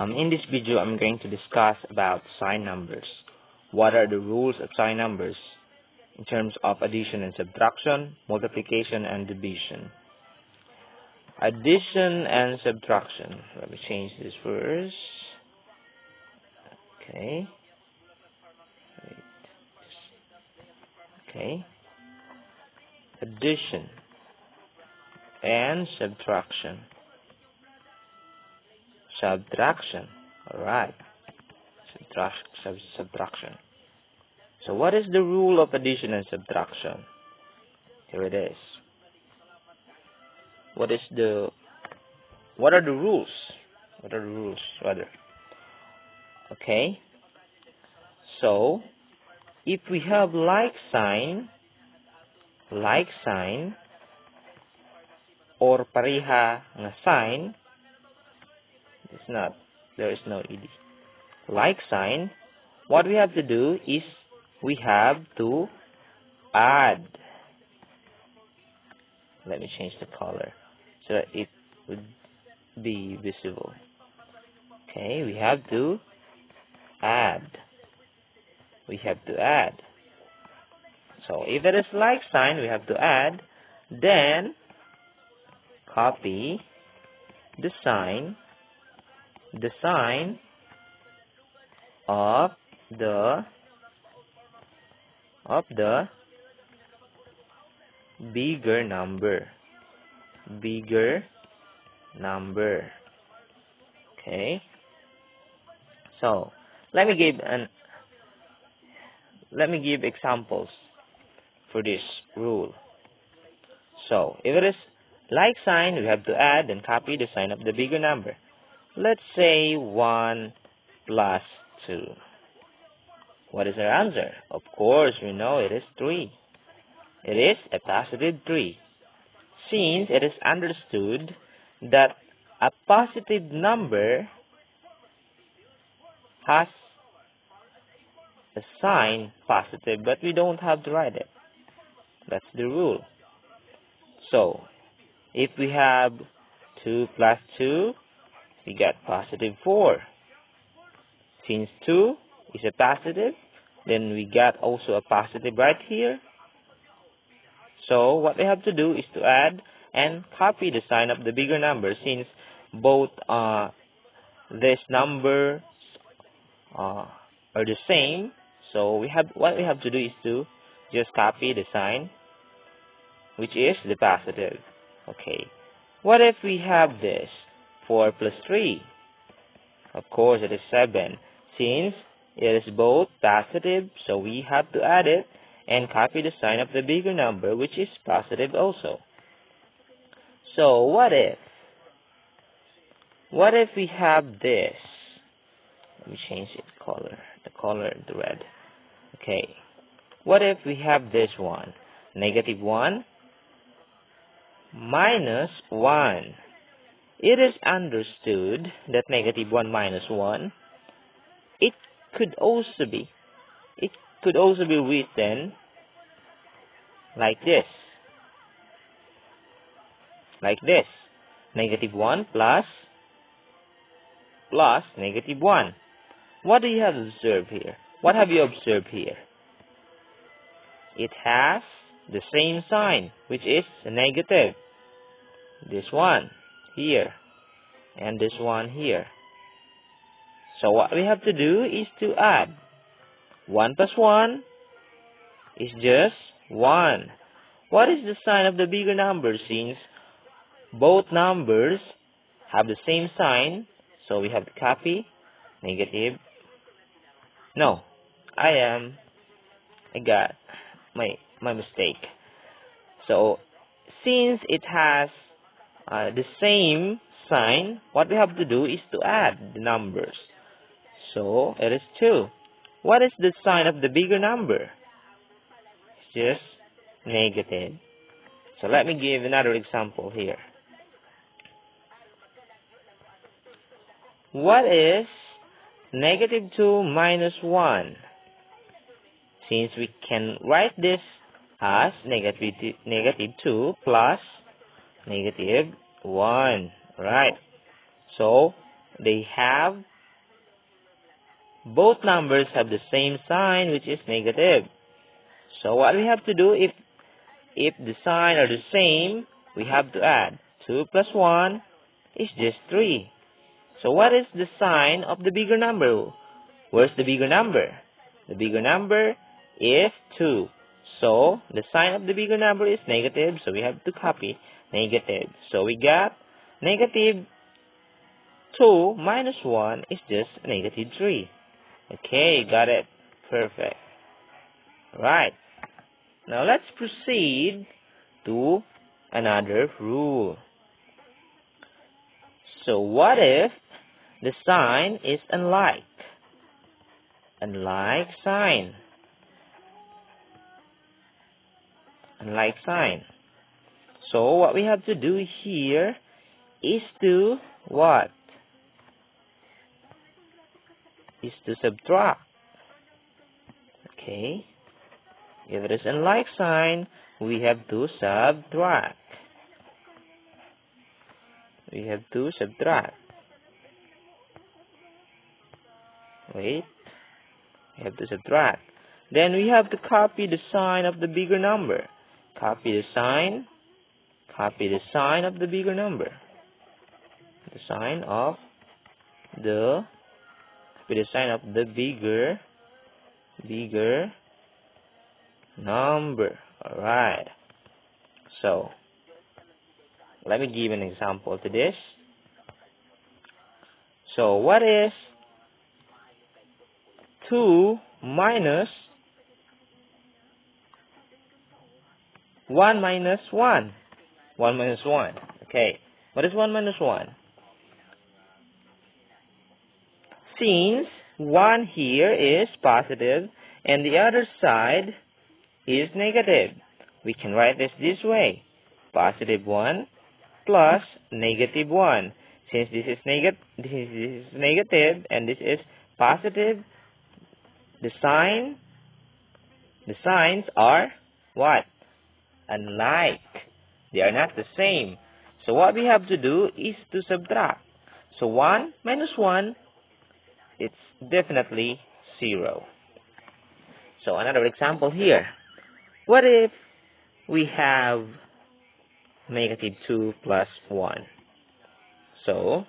In this video, I'm going to discuss about sign numbers. What are the rules of sign numbers in terms of addition and subtraction, multiplication and division? Addition and subtraction. Let me change this first. Okay. Okay. Addition and subtraction. Subtraction. Alright. Subtraction. So what is the rule of addition and subtraction? Here it is. What are the rules? What are the rules rather? Okay. So if we have like sign or pareha na sign, there is no ed. Like sign, what we have to do is we have to add. Let me change the color so that it would be visible. Okay, we have to add. So if it is like sign, we have to add. Then copy the sign of the bigger number. Okay. So let me give examples for this rule. So if it is like sign, we have to add and copy the sign of the bigger number. Let's say 1 plus 2. What is our answer? Of course, we know it is 3. It is a positive 3. Since it is understood that a positive number has a sign positive, but we don't have to write it. That's the rule. So, if we have 2 plus 2, we get positive 4. Since 2 is a positive, then we got also a positive right here. So what we have to do is to add and copy the sign of the bigger number, since both these numbers are the same. So what we have to do is to just copy the sign, which is the positive. Okay. What if we have this 4 plus 3? Of course, it is 7. Since it is both positive, so we have to add it and copy the sign of the bigger number, which is positive also. So what if we have this? Let me change the color to red. Okay. What if we have this one? Negative 1 minus 1. It is understood that negative 1 minus 1, it could also be written like this. Negative 1 plus negative 1. What do you have observed here? What have you observed here? It has the same sign, which is a negative. This one here and this one here. So what we have to do is to add. 1 plus 1 is just 1. What is the sign of the bigger number? Since both numbers have the same sign, so we have to copy negative. No, I got my mistake. So since it has the same sign, what we have to do is to add the numbers. So it is 2. What is the sign of the bigger number? It's just negative. So let me give another example here. What is negative 2 minus 1? Since we can write this as negative 2 plus negative 1. Right. So they have, both numbers have the same sign, which is negative. So what we have to do, if the sign are the same, we have to add. 2 plus 1 is just 3. So what is the sign of the bigger number? Where's the bigger number? The bigger number is 2. So the sign of the bigger number is negative, so we have to copy negative. So we got negative 2 minus 1 is just negative 3. Okay, got it. Perfect. Right. Now let's proceed to another rule. So what if the sign is unlike? Unlike sign. Unlike sign. So what we have to do here is to what? Is to subtract. Okay. If it is unlike sign, we have to subtract. We have to subtract. Wait. We have to subtract. Then we have to copy the sign of the bigger number. Copy the sign. Copy the sign of the bigger number. The sign of the bigger number. Alright. So, let me give an example to this. So, what is 2 minus 1 minus 1? 1 minus 1. Okay. What is 1 minus 1? Since 1 here is positive and the other side is negative, we can write this way. Positive 1 plus negative 1. Since this is negative and this is positive, the signs are what? Unlike. They are not the same. So what we have to do is to subtract. So 1 minus 1, it's definitely 0. So another example here. What if we have negative 2 plus 1? So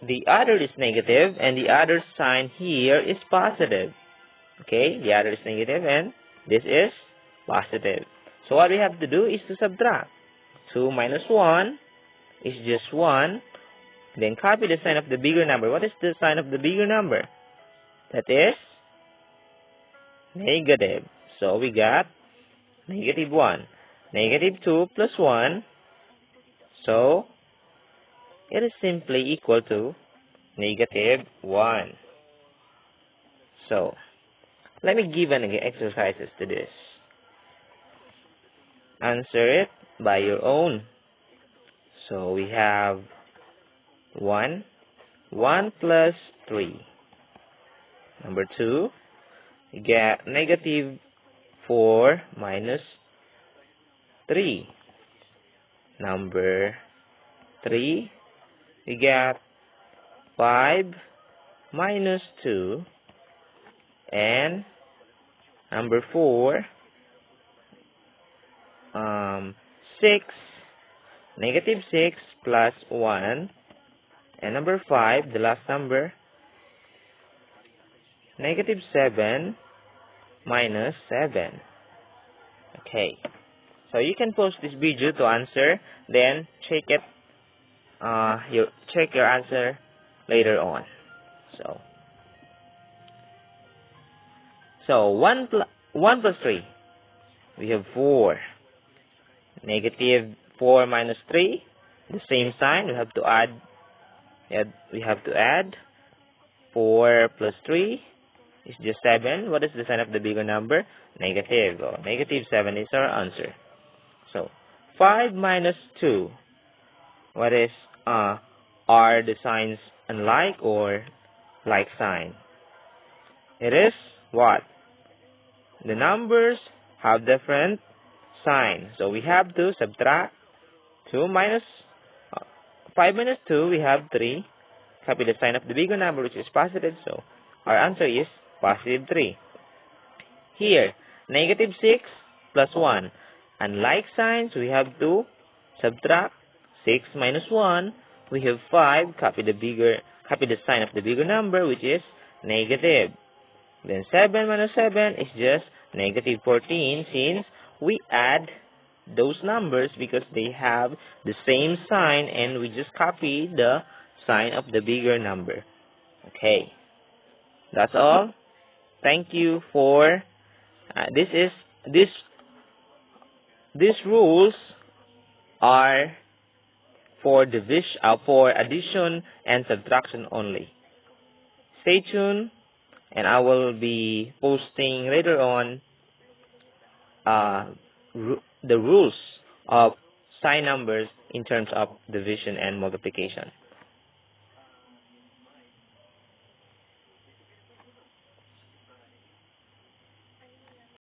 the other is negative and the other sign here is positive. Okay, the other is negative and this is positive. So what we have to do is to subtract. 2 minus 1 is just 1. Then copy the sign of the bigger number. What is the sign of the bigger number? That is negative. So we got negative 1. Negative 2 plus 1. So it is simply equal to negative 1. So let me give an exercises to this. Answer it by your own. So we have 1 plus 3. Number 2, we get negative 4 minus 3. Number 3, we get 5 minus 2. And number 4, 6, negative 6 plus 1. And number 5, the last number, negative 7 minus 7. Okay. So you can pause this video to answer, then check it. Check your answer later on. So 1 plus 3, we have 4. Negative 4 minus 3, the same sign. We have to add. 4 plus 3 is just 7. What is the sign of the bigger number? Negative. Oh, negative 7 is our answer. So 5 minus 2. What is are the signs unlike or like sign? It is what? The numbers have different signs. So we have to subtract 2 minus 5 minus 2, we have 3. Copy the sign of the bigger number, which is positive, so our answer is positive 3. Here, negative 6 plus 1. Unlike signs, we have to subtract 6 minus 1. We have 5. Copy the sign of the bigger number, which is negative. Then 7 minus 7 is just negative 14, since we add those numbers because they have the same sign and we just copy the sign of the bigger number. Okay, that's all. Thank you for these rules are for for addition and subtraction only. Stay tuned, and I will be posting later on the rules of sign numbers in terms of division and multiplication.